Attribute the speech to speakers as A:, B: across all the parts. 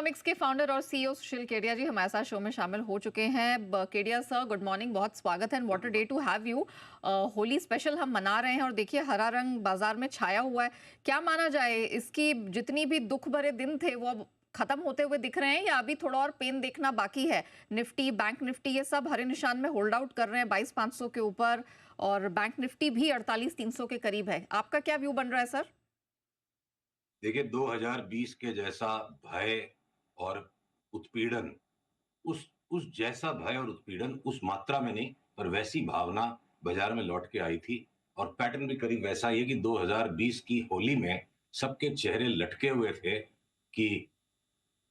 A: Economics के founder और CEO सुशील केडिया जी हमारे साथ शो में शामिल हो चुके हैं। केडिया सर, गुड मॉर्निंग, बहुत स्वागत है। What a day to have you. Holi special हम मना रहे हैं और देखिए हरा रंग बाजार में छाया हुआ है। क्या माना जाए, इसकी जितनी भी दुख भरे दिन थे वो अब खत्म होते हुए दिख रहे हैं या अभी थोड़ा और पेन देखना बाकी है? निफ्टी, बैंक निफ्टी, ये सब हरे निशान में होल्ड आउट कर रहे हैं 22,500 के ऊपर और बैंक निफ्टी भी 48,300 के करीब है। आपका क्या व्यू बन रहा है सर?
B: देखिए 2020 के जैसा भय और उत्पीड़न, उस जैसा भय और उत्पीड़न उस मात्रा में नहीं, पर वैसी भावना बाजार में लौट के आई थी। और पैटर्न भी करीब वैसा ही है कि 2020 की होली में सबके चेहरे लटके हुए थे कि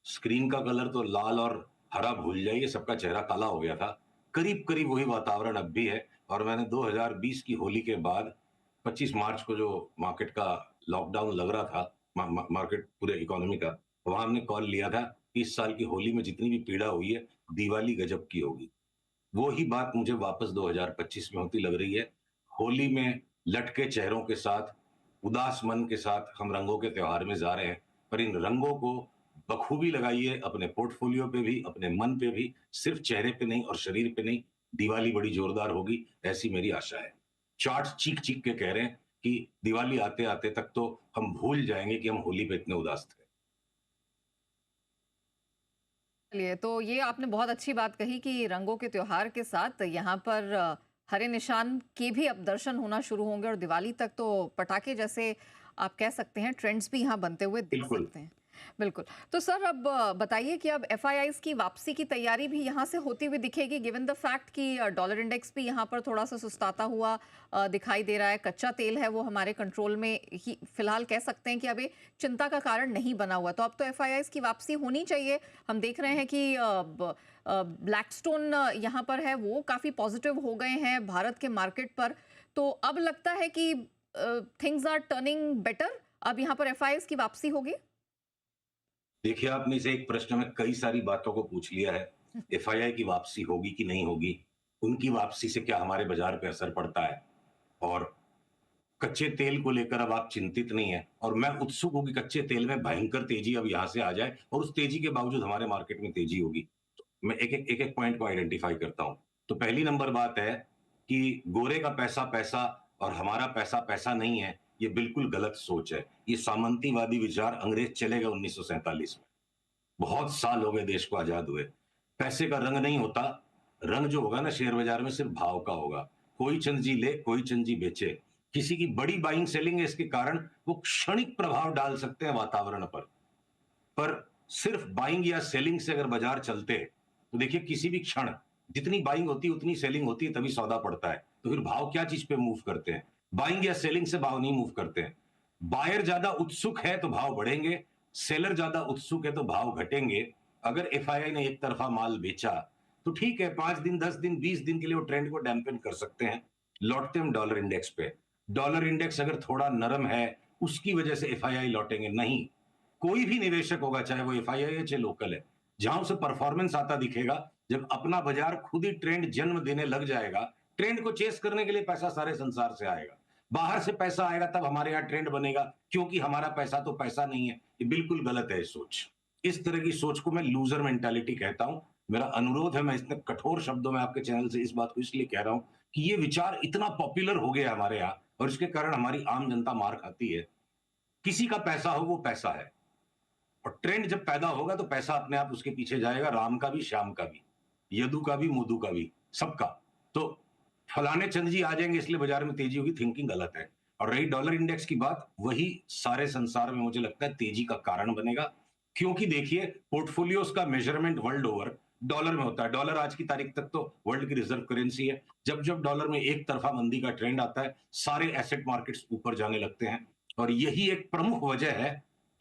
B: स्क्रीन का कलर तो लाल और हरा भूल जाइए, सबका चेहरा काला हो गया था। करीब करीब वही वातावरण अब भी है। और मैंने 2020 की होली के बाद 25 मार्च को जो मार्केट का लॉकडाउन लग रहा था, मार्केट पूरे इकोनॉमी का, वहां हमने कॉल लिया था कि इस साल की होली में जितनी भी पीड़ा हुई है, दिवाली गजब की होगी। वो ही बात मुझे वापस 2025 में होती लग रही है। होली में लटके चेहरों के साथ, उदास मन के साथ हम रंगों के त्योहार में जा रहे हैं, पर इन रंगों को बखूबी लगाइए अपने पोर्टफोलियो पे भी, अपने मन पे भी, सिर्फ चेहरे पे नहीं और शरीर पे नहीं। दिवाली बड़ी जोरदार होगी, ऐसी मेरी आशा है। चार्ट्स चीख चीख के कह रहे हैं कि दिवाली आते आते तक तो हम भूल जाएंगे कि हम होली पे इतने उदास थे।
A: चलिए, तो ये आपने बहुत अच्छी बात कही कि रंगों के त्योहार के साथ यहाँ पर हरे निशान के भी अब दर्शन होना शुरू होंगे और दिवाली तक तो पटाखे जैसे आप कह सकते हैं ट्रेंड्स भी यहाँ बनते हुए दिख
B: बिल्कुल।
A: सकते हैं। बिल्कुल। तो सर अब बताइए कि अब एफआईआईज की वापसी की तैयारी भी यहाँ से होती हुई दिखेगी, गिवन द फैक्ट कि डॉलर इंडेक्स भी यहाँ पर थोड़ा सा सुस्ताता हुआ दिखाई दे रहा है। कच्चा तेल है वो हमारे कंट्रोल में ही फिलहाल कह सकते हैं कि अभी चिंता का कारण नहीं बना हुआ, तो अब तो एफआईआईज की वापसी होनी चाहिए। हम देख रहे हैं कि ब्लैकस्टोन यहाँ पर है, वो काफी पॉजिटिव हो गए हैं भारत के मार्केट पर। तो अब लगता है कि थिंग्स आर टर्निंग बेटर, अब यहाँ पर एफआईआईज की वापसी होगी।
B: देखिए, आपने इसे एक प्रश्न में कई सारी बातों को पूछ लिया है। एफआईआई की वापसी होगी कि नहीं होगी, उनकी वापसी से क्या हमारे बाजार पे असर पड़ता है, और कच्चे तेल को लेकर अब आप चिंतित नहीं है। और मैं उत्सुक हूं कि कच्चे तेल में भयंकर तेजी अब यहां से आ जाए और उस तेजी के बावजूद हमारे मार्केट में तेजी होगी। तो मैं एक एक पॉइंट को आइडेंटिफाई करता हूं। तो पहली नंबर बात है कि गोरे का पैसा पैसा और हमारा पैसा पैसा नहीं है, ये बिल्कुल गलत सोच है। ये सामंतीवादी विचार अंग्रेज चले गए 1947 में। बहुत साल हो गए देश को आजाद हुए। पैसे का रंग नहीं होता। रंग जो होगा ना शेयर बाजार में, सिर्फ भाव का होगा। कोई चंद जी ले, कोई चंद जी बेचे। किसी की बड़ी बाइंग सेलिंग है, इसके कारण वो क्षणिक प्रभाव डाल सकते हैं वातावरण पर सिर्फ बाइंग या सेलिंग से अगर बाजार चलते, तो देखिए किसी भी क्षण जितनी बाइंग होती है उतनी सेलिंग होती है, तभी सौदा पड़ता है। तो फिर भाव क्या चीज पे मूव करते हैं? बाइंग या सेलिंग से भाव नहीं मूव करते हैं। बायर ज्यादा उत्सुक है तो भाव बढ़ेंगे, सेलर ज्यादा उत्सुक है तो भाव घटेंगे। अगर एफआईआई ने एक तरफा माल बेचा तो ठीक है, 5 दिन 10 दिन 20 दिन के लिए वो ट्रेंड को डैम्पन कर सकते हैं। लौटते हम डॉलर इंडेक्स पे। डॉलर इंडेक्स अगर थोड़ा नरम है, उसकी वजह से एफआईआई लौटेंगे नहीं। कोई भी निवेशक होगा, चाहे वो एफआईआई है चाहे लोकल है, जहां उसे परफॉर्मेंस आता दिखेगा, जब अपना बाजार खुद ही ट्रेंड जन्म देने लग जाएगा, ट्रेंड को चेस करने के लिए पैसा सारे संसार से आएगा। बाहर से पैसा आएगा तब हमारे यहाँ ट्रेंड बनेगा, क्योंकि हमारा पैसा तो पैसा नहीं है। ये बिल्कुल गलत है सोच। इस तरह की सोच को मैं लूजर मेंटालिटी कहता हूं। मेरा अनुरोध है, मैं इतने कठोर शब्दों में आपके चैनल से इस बात को इसलिए कह रहा हूं कि ये विचार इतना पॉपुलर हो गया हमारे यहाँ और इसके कारण हमारी आम जनता मार खाती है। किसी का पैसा हो वो पैसा है, और ट्रेंड जब पैदा होगा तो पैसा अपने आप उसके पीछे जाएगा, राम का भी, श्याम का भी, यदु का भी, मोदू का भी, सबका। तो फलाने चंद जी आ जाएंगे इसलिए बाजार में तेजी होगी, थिंकिंग गलत है। और रही डॉलर इंडेक्स की बात, वही सारे संसार में मुझे लगता है तेजी का कारण बनेगा। क्योंकि देखिए, पोर्टफोलियोज का मेजरमेंट वर्ल्ड ओवर डॉलर में होता है। डॉलर आज की तारीख तक तो वर्ल्ड की रिजर्व करेंसी है। जब जब डॉलर में एक तरफा मंदी का ट्रेंड आता है, सारे एसेट मार्केट्स ऊपर जाने लगते हैं। और यही एक प्रमुख वजह है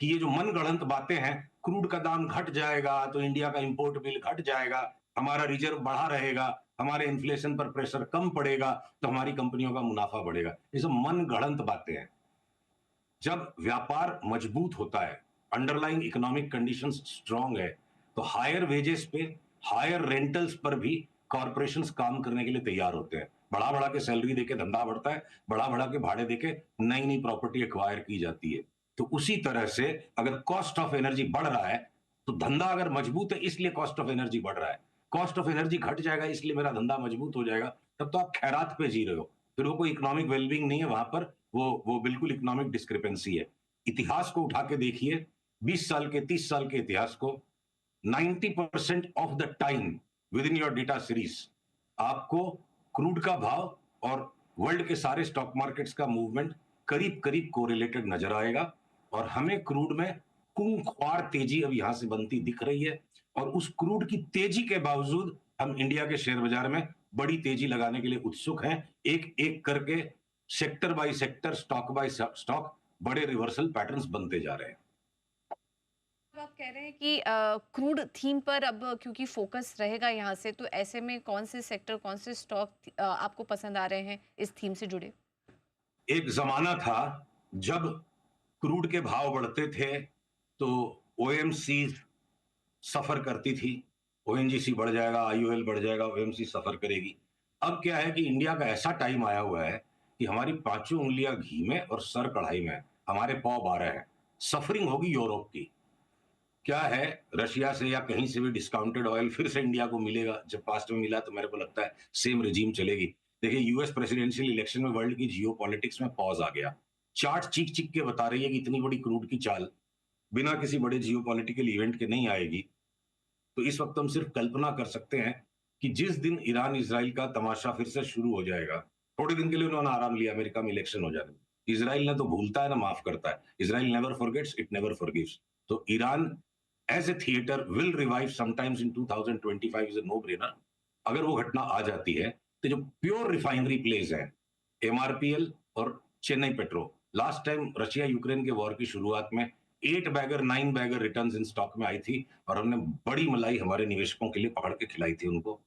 B: कि ये जो मन गढ़ंत बातें हैं, क्रूड का दाम घट जाएगा तो इंडिया का इंपोर्ट बिल घट जाएगा, हमारा रिजर्व बढ़ा रहेगा, हमारे इन्फ्लेशन पर प्रेशर कम पड़ेगा, तो हमारी कंपनियों का मुनाफा बढ़ेगा, ये सब मन गढ़ंत बातें हैं। जब व्यापार मजबूत होता है, अंडरलाइंग इकोनॉमिक कंडीशंस स्ट्रांग है, तो हायर वेजेस पे, हायर रेंटल्स पर भी कॉर्पोरेशंस काम करने के लिए तैयार होते हैं। बढ़ा बढ़ा के सैलरी देके धंधा बढ़ता है, बढ़ा बढ़ा के भाड़े देके नई नई प्रॉपर्टी एक्वायर की जाती है। तो उसी तरह से अगर कॉस्ट ऑफ एनर्जी बढ़ रहा है, तो धंधा अगर मजबूत है इसलिए कॉस्ट ऑफ एनर्जी बढ़ रहा है, कॉस्ट ऑफ एनर्जी घट जाएगा इसलिए मेरा धंधा मजबूत हो जाएगा, तब तो आप खैरात पे जी रहे हो। फिर वो कोई इकोनॉमिक वेलबींग नहीं है वहां पर, वो बिल्कुल इकोनॉमिक डिस्क्रिपेंसी है। इतिहास को उठा के देखिए, 20 साल के 30 साल के इतिहास को, 90% of the time with in your data series आपको क्रूड का भाव और वर्ल्ड के सारे स्टॉक मार्केट्स का मूवमेंट करीब करीब कोरिलेटेड नजर आएगा। और हमें क्रूड में खूंखार तेजी अब यहां से बनती दिख रही है, और उस क्रूड की तेजी के बावजूद हम इंडिया के शेयर बाजार में बड़ी तेजी लगाने के लिए उत्सुक हैं। एक एक करके, sector by sector, stock by stock, बड़े रिवर्सल पैटर्न्स बनते जा रहे हैं।
C: अब आप कह रहे हैं कि क्रूड थीम पर अब क्योंकि फोकस रहेगा यहाँ से, तो ऐसे में कौन से सेक्टर, कौन से स्टॉक आपको पसंद आ रहे हैं इस थीम से जुड़े?
B: एक जमाना था जब क्रूड के भाव बढ़ते थे तो ओएमसी सफर करती थी, ओएनजीसी बढ़ जाएगा, आईओएल बढ़ जाएगा, ओएमसी सफर करेगी। अब क्या है कि इंडिया का ऐसा टाइम आया हुआ है कि हमारी पांचों उंगलियां घी में और सर कढ़ाई में, हमारे पौ 12 हैं। सफरिंग होगी यूरोप की। क्या है, रशिया से या कहीं से भी डिस्काउंटेड ऑयल फिर से इंडिया को मिलेगा। जब पास्ट में मिला तो मेरे को लगता है सेम रिजीम चलेगी। देखिए, यूएस प्रेसिडेंशियल इलेक्शन में वर्ल्ड की जियो पॉलिटिक्स में पॉज आ गया। चार्ट चीख चीख के बता रही है कि इतनी बड़ी क्रूड की चाल बिना किसी बड़े जियो पॉलिटिकल इवेंट के नहीं आएगी। तो इस वक्त हम सिर्फ कल्पना कर सकते हैं कि जिस दिन ईरान इसराइल का तमाशा फिर से शुरू हो जाएगा, थोड़े दिन के लिए उन्होंने आराम लिया अमेरिका में इलेक्शन हो जाने में। इसराइल ने तो भूलता है ना माफ करता है। Israel never forgets, it never forgives. तो Iran as a theatre will revive sometimes in 2025 is a no brainer. अगर वो घटना आ जाती है तो जो प्योर रिफाइनरी प्लेज हैं, एमआरपीएल और Chennai Petro, last time Russia Ukraine के वॉर की शुरुआत में 8 bagger 9 bagger returns in stock में आई थी, और हमने बड़ी मलाई हमारे निवेशकों के लिए पकड़ के खिलाई थी उनको।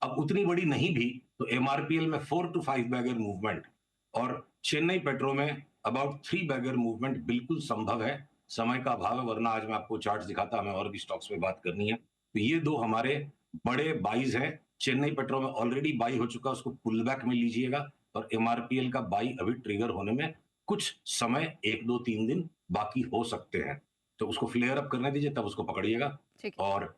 B: अब उतनी बड़ी नहीं भी तो एमआरपीएल में 4 to 5 बैगर मूवमेंट और चेन्नई पेट्रो में अबाउट 3 बैगर मूवमेंट बिल्कुल संभव है। समय का अभाव है, वरना आज मैं आपको चार्ट दिखाता, हमें और भी स्टॉक्स में बात करनी है। तो ये दो हमारे बड़े बाइज हैं। चेन्नई पेट्रो में ऑलरेडी बाई हो चुका, उसको पुल बैक में लीजिएगा, और एमआरपीएल का बाई अभी ट्रिगर होने में कुछ समय, 1 2 3 दिन बाकी हो सकते हैं। तो उसको फ्लेयर अप करने दीजिए, तब उसको पकड़िएगा।
A: ठीक।
B: और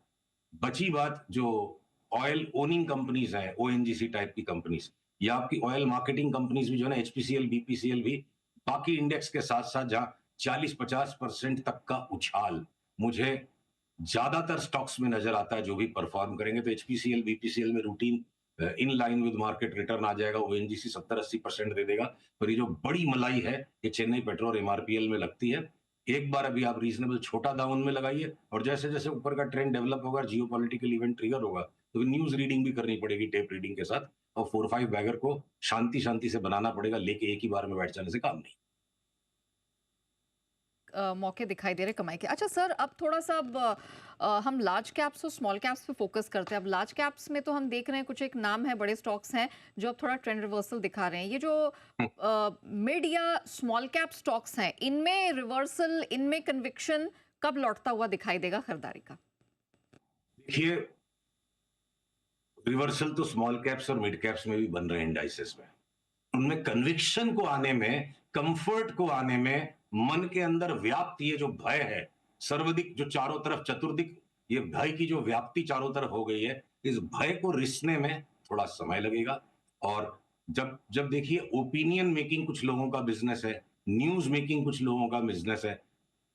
B: बची बात जो ऑयल ओनिंग कंपनीज हैं, ओएनजीसी टाइप की कंपनीज, या आपकी ऑयल मार्केटिंग कंपनीज भी जो है ना, एचपीसीएल, बीपीसीएल भी, बाकी इंडेक्स के साथ साथ जहां 40-50% तक का उछाल मुझे ज्यादातर स्टॉक्स में नजर आता है जो भी परफॉर्म करेंगे, तो एचपीसीएल, बीपीसीएल में routine in line with market return आ जाएगा। ओएनजीसी 70-80% दे देगा। पर ये जो बड़ी मलाई है, ये चेन्नई पेट्रो और एमआरपीएल में लगती है। एक बार अभी आप रीजनेबल छोटा दाउन में लगाइए, और जैसे जैसे ऊपर का ट्रेंड डेवलप होगा, जियो पॉलिटिकल इवेंट ट्रिगर होगा, तो न्यूज रीडिंग भी करनी पड़ेगी टेप रीडिंग के साथ, और 4-5 बैगर को शांति शांति से बनाना पड़ेगा, लेके एक ही बार में बैठ जाने से काम नहीं।
A: मौके दिखाई दे रहे कमाई के। अच्छा सर, अब थोड़ा सा अब हम लार्ज कैप्स और स्मॉल कैप्स पे फोकस करते हैं। अब लार्ज कैप्स में तो हम देख रहे हैं कुछ एक नाम है, बड़े स्टॉक्स हैं जो अब थोड़ा ट्रेंड रिवर्सल दिखा रहे हैं। ये जो मिड या स्मॉल कैप स्टॉक्स हैं, इनमें रिवर्सल, इनमें कन्विक्शन कब लौटता हुआ दिखाई देगा खरीदारी का?
B: देखिए, रिवर्सल तो स्मॉल कैप्स और मिड कैप्स में भी बन रहे हैं इंडाइसेस में। उनमें कन्विक्शन को आने में, कंफर्ट को आने में, मन के अंदर व्याप्त ये जो भय है, सर्वाधिक जो चारों तरफ चतुर्दिक, ये भय की जो व्याप्ति चारों तरफ हो गई है, इस भय को रिसने में थोड़ा समय लगेगा। और जब जब देखिए, ओपिनियन मेकिंग कुछ लोगों का बिजनेस है, न्यूज मेकिंग कुछ लोगों का बिजनेस है,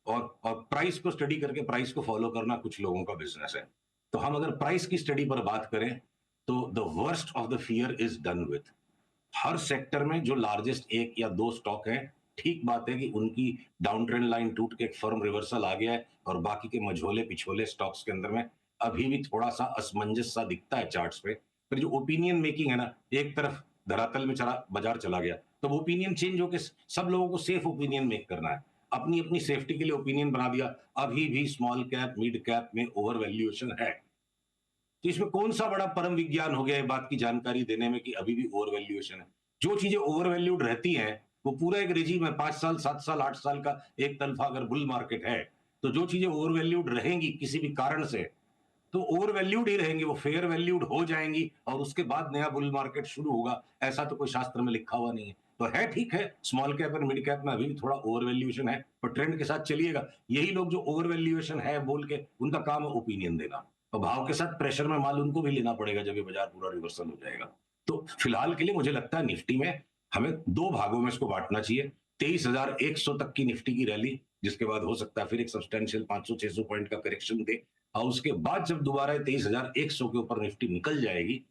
B: और प्राइस को स्टडी करके प्राइस को फॉलो करना कुछ लोगों का बिजनेस है। तो हम अगर प्राइस की स्टडी पर बात करें तो the worst of the fear is done with. Her sector में जो लार्जेस्ट 1 या 2 स्टॉक हैं, ठीक बात है कि उनकी डाउन ट्रेंड लाइन टूट के एक फर्म रिवर्सल आ गया है, और बाकी के मझोले पिछोले स्टॉक्स के अंदर में अभी भी थोड़ा सा असमंजस सा दिखता है चार्ट्स पे। फिर जो ओपिनियन मेकिंग है ना, एक तरफ धरातल में चला, बाजार चला गया, तो ओपिनियन चेंज होकर सब लोगों को सेफ ओपिनियन मेक करना है, अपनी अपनी सेफ्टी के लिए ओपिनियन बना दिया। अभी भी स्मॉल कैप, मिड कैप में ओवर वैल्यूएशन है। तो इसमें कौन सा बड़ा परम विज्ञान हो गया है बात की जानकारी देने में कि अभी भी ओवर वैल्यूएशन है? जो चीजें ओवर वैल्यूड रहती हैं, वो पूरा एक रेजिम है, 5 साल, 7 साल, 8 साल का एक तरफा अगर बुल मार्केट है, तो जो चीजें ओवर वैल्यूड रहेंगी किसी भी कारण से, तो ओवर वैल्यूड ही रहेंगी, वो फेयर वैल्यूड हो जाएंगी, और उसके बाद नया बुल मार्केट शुरू होगा। ऐसा तो कोई शास्त्र में लिखा हुआ नहीं है। तो है ठीक है, स्मॉल कैप और मिड कैप में अभी भी थोड़ा ओवर वैल्यूएशन है, पर ट्रेंड के साथ चलिएगा। यही लोग जो ओवर वैल्यूएशन है बोल के, उनका काम है ओपिनियन देना, और भाव के साथ प्रेशर में माल उनको भी लेना पड़ेगा जब ये बाजार पूरा रिवर्सल हो जाएगा। तो फिलहाल के लिए मुझे लगता है निफ्टी में हमें 2 भागों में इसको बाँटना चाहिए। 23,100 तक की निफ्टी की रैली, जिसके बाद हो सकता है फिर एक सब्सटैंशियल 500-600 पॉइंट का करेक्शन दे, और उसके बाद जब दोबारा 23,100 के ऊपर निफ्टी निकल जाएगी,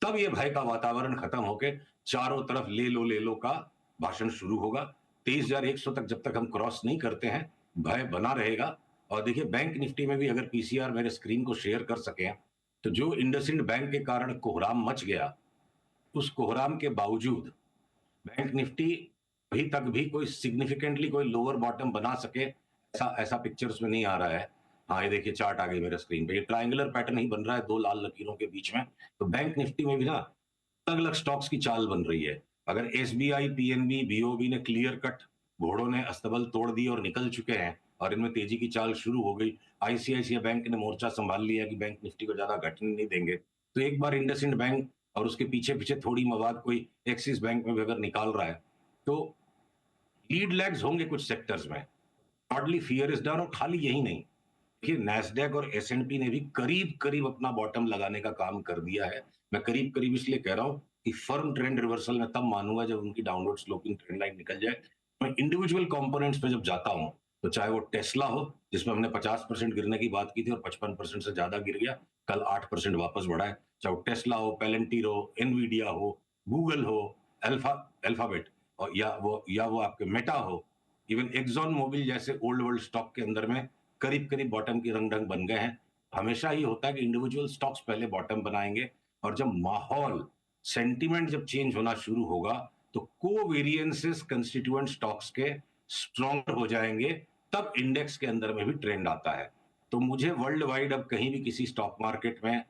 B: तब ये भय का वातावरण खत्म होके चारों तरफ ले लो का भाषण शुरू होगा। 23,100 तक जब तक हम क्रॉस नहीं करते हैं, भय बना रहेगा। और देखिए बैंक निफ्टी में भी अगर पीसीआर मेरे स्क्रीन को शेयर कर सके, तो जो इंडसइंड बैंक के कारण कोहराम मच गया, उस कोहराम के बावजूद बैंक निफ्टी अभी तक भी कोई सिग्निफिकेंटली कोई लोअर बॉटम बना सके, ऐसा ऐसा पिक्चर्स में नहीं आ रहा है। हाँ, ये देखिए चार्ट आ गई मेरे स्क्रीन पे, ये ट्रायंगुलर पैटर्न ही बन रहा है 2 लाल लकीरों के बीच में। तो बैंक निफ्टी में भी ना अलग-अलग स्टॉक्स की चाल बन रही है। अगर एसबीआई, पीएनबी, बीओबी ने क्लियर कट घोड़ों ने अस्तबल तोड़ दिए और निकल चुके हैं और इनमें तेजी की चाल शुरू हो गई। आईसीआईसीआई बैंक ने मोर्चा संभाल लिया कि बैंक निफ्टी को ज्यादा घटने नहीं देंगे। तो एक बार इंडसइंड बैंक और उसके पीछे-पीछे थोड़ी मवाद कोई एक्सिस बैंक में भी अगर निकाल रहा है, तो लीड लैग्स होंगे कुछ सेक्टर्स में। ब्रॉडली फियर इज डन, और खाली यही नहीं, देखिए नैस्डैक और एसएनपी ने भी करीब-करीब अपना बॉटम लगाने का काम कर दिया है। मैं करीब-करीब इसलिए कह रहा हूं कि फर्म ट्रेंड रिवर्सल मैं तब मानूंगा जब उनकी डाउनवर्ड स्लोपिंग ट्रेंड लाइन निकल जाए। मैं इंडिविजुअल कंपोनेंट्स पे जब जाता हूं, तो चाहे वो टेस्ला हो, जिसमें हमने 50% गिरने की बात की थी और 55% से ज्यादा गिर गया, कल 8% वापस बढ़ा है। चाहे वो टेस्ला हो, पेलेंटिर हो, एनवीडिया हो, गूगल हो, अल्फाबेट, और या वो आपके मेटा हो, इवन एक्सॉन मोबिल जैसे ओल्ड वर्ल्ड स्टॉक के अंदर में करीब-करीब बॉटम की रंग-ढंग बन गए हैं। हमेशा ही होता है कि इंडिविजुअल स्टॉक्स पहले बॉटम बनाएँगे, और जब माहौल, सेंटिमेंट जब चेंज होना शुरू होगा, तो कोवेरिएंसेस कंस्टिट्यूएंट स्टॉक्स के स्ट्रॉन्गर हो जाएँगे, तब इंडेक्स के अंदर में भी ट्रेंड आता है। तो मुझे वर्ल्ड वाइड अब कहीं भी किसी स्टॉक मार्केट में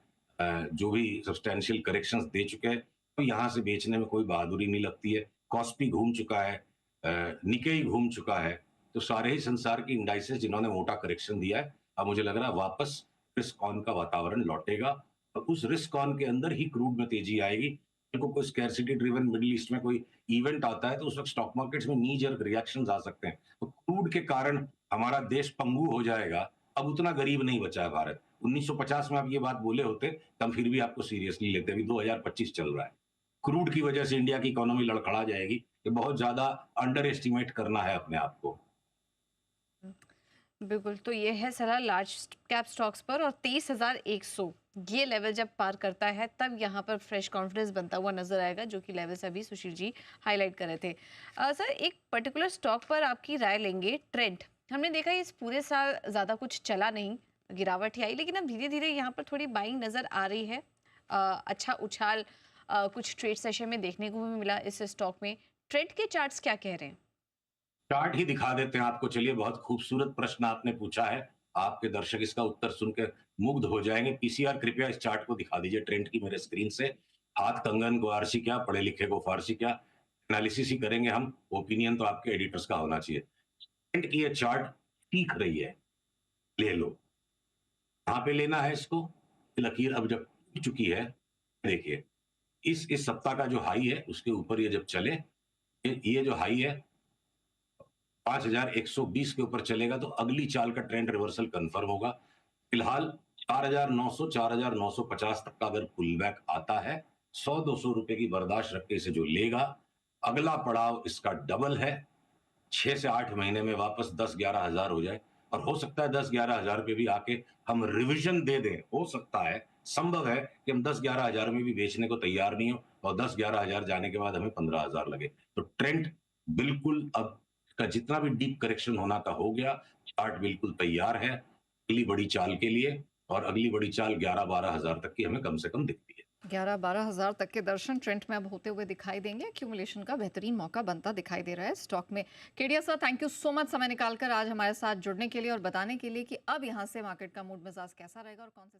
B: जो भी सब्सटैंशियल करेक्शंस दे चुके हैं, तो यहाँ से बेचने में कोई बहादुरी नहीं लगती है। कॉस्पी घूम चुका है, निकेई घूम चुका है, तो सारे ही संसार की इंडाइसेस जिन्होंने मोटा करेक्शन दिया है, अब मुझे लग रहा है वापस रिस्क ऑन का वातावरण लौटेगा, और उस रिस्क ऑन के अंदर ही क्रूड में तेजी आएगी। को कोई स्कैरसिटी ड्रिवन मिडल ईस्ट में कोई इवेंट आता है, तो उस वक्त स्टॉक मार्केट्स में नी जर्क रिएक्शंस आ सकते हैं। तो क्रूड के कारण हमारा देश पंगु हो जाएगा, अब उतना गरीब नहीं बचा है भारत। 1950 में आप ये बात बोले होते, तब फिर भी आपको सीरियसली लेते। अभी 2025 चल रहा है, क्रूड की वजह से इंडिया की इकोनॉमी लड़खड़ा जाएगी। ये बहुत ज्यादा अंडर एस्टिमेट करना है अपने आप को।
C: बिल्कुल, तो ये है सलाह लार्ज कैप स्टॉक्स पर, और 23,100 ये लेवल जब पार करता है तब यहाँ पर फ्रेश कॉन्फिडेंस बनता हुआ नजर आएगा, जो कि लेवल्स अभी सुशील जी हाईलाइट कर रहे थे। सर, एक पर्टिकुलर स्टॉक पर आपकी राय लेंगे, ट्रेंड। हमने देखा इस पूरे साल ज़्यादा कुछ चला नहीं, गिरावट ही आई, लेकिन अब धीरे धीरे यहाँ पर थोड़ी बाइंग नज़र आ रही है। अच्छा उछाल कुछ ट्रेड सेशन में देखने को भी मिला इस स्टॉक में। ट्रेंड के चार्ट्स क्या कह रहे हैं?
B: चार्ट ही दिखा देते हैं आपको। चलिए, बहुत खूबसूरत प्रश्न आपने पूछा है। आपके दर्शक इसका उत्तर सुनकर मुग्ध हो जाएंगे। पीसीआर कृपया इस चार्ट को दिखा दीजिए ट्रेंड की मेरे स्क्रीन से। हाथ कंगन को आरसी क्या, पढ़े लिखे को फारसी क्या, एनालिसिस ही करेंगे हम। ओपिनियन तो आपके एडिटर्स का होना चाहिए। ट्रेंड की ये चार्ट सीख रही है, ले लो। कहाँ पे लेना है इसको? लकीर अब जब टूट चुकी है, देखिए इस सप्ताह का जो हाई है उसके ऊपर ये जब चले, ये जो हाई है 5,120 के ऊपर चलेगा, तो अगली चाल का ट्रेंड रिवर्सल कंफर्म होगा। फिलहाल 4,900 4,950 तक का अगर पुल बैक आता है, 100-200 रुपए की बर्दाश्त रख के इसे जो लेगा, अगला पड़ाव इसका डबल है। 6 से 8 महीने में वापस 10-11 हजार हो जाए, और हो सकता है 10-11 हजार पे भी आके हम रिवीजन दे दें। हो सकता है, संभव है कि हम 10-11 हजार में भी बेचने को तैयार नहीं हो, और 10-11 हजार जाने के बाद हमें 15 हजार लगे। तो ट्रेंड बिल्कुल अब का जितना भी डीप करेक्शन होना था हो गया। चार्ट बिल्कुल तैयार है अगली बड़ी चाल के लिए, और अगली बड़ी चाल 11-12 हजार तक की हमें कम से कम दिखती है।
A: 11-12 हजार तक के दर्शन ट्रेंड में अब होते हुए दिखाई देंगे। एक्यूमुलेशन का बेहतरीन मौका बनता दिखाई दे रहा है स्टॉक में। Kedia sir, thank you so much समय निकालकर आज हमारे साथ जुड़ने के लिए और बताने के लिए कि अब यहाँ से मार्केट का मूड मिजाज कैसा रहेगा और कौन से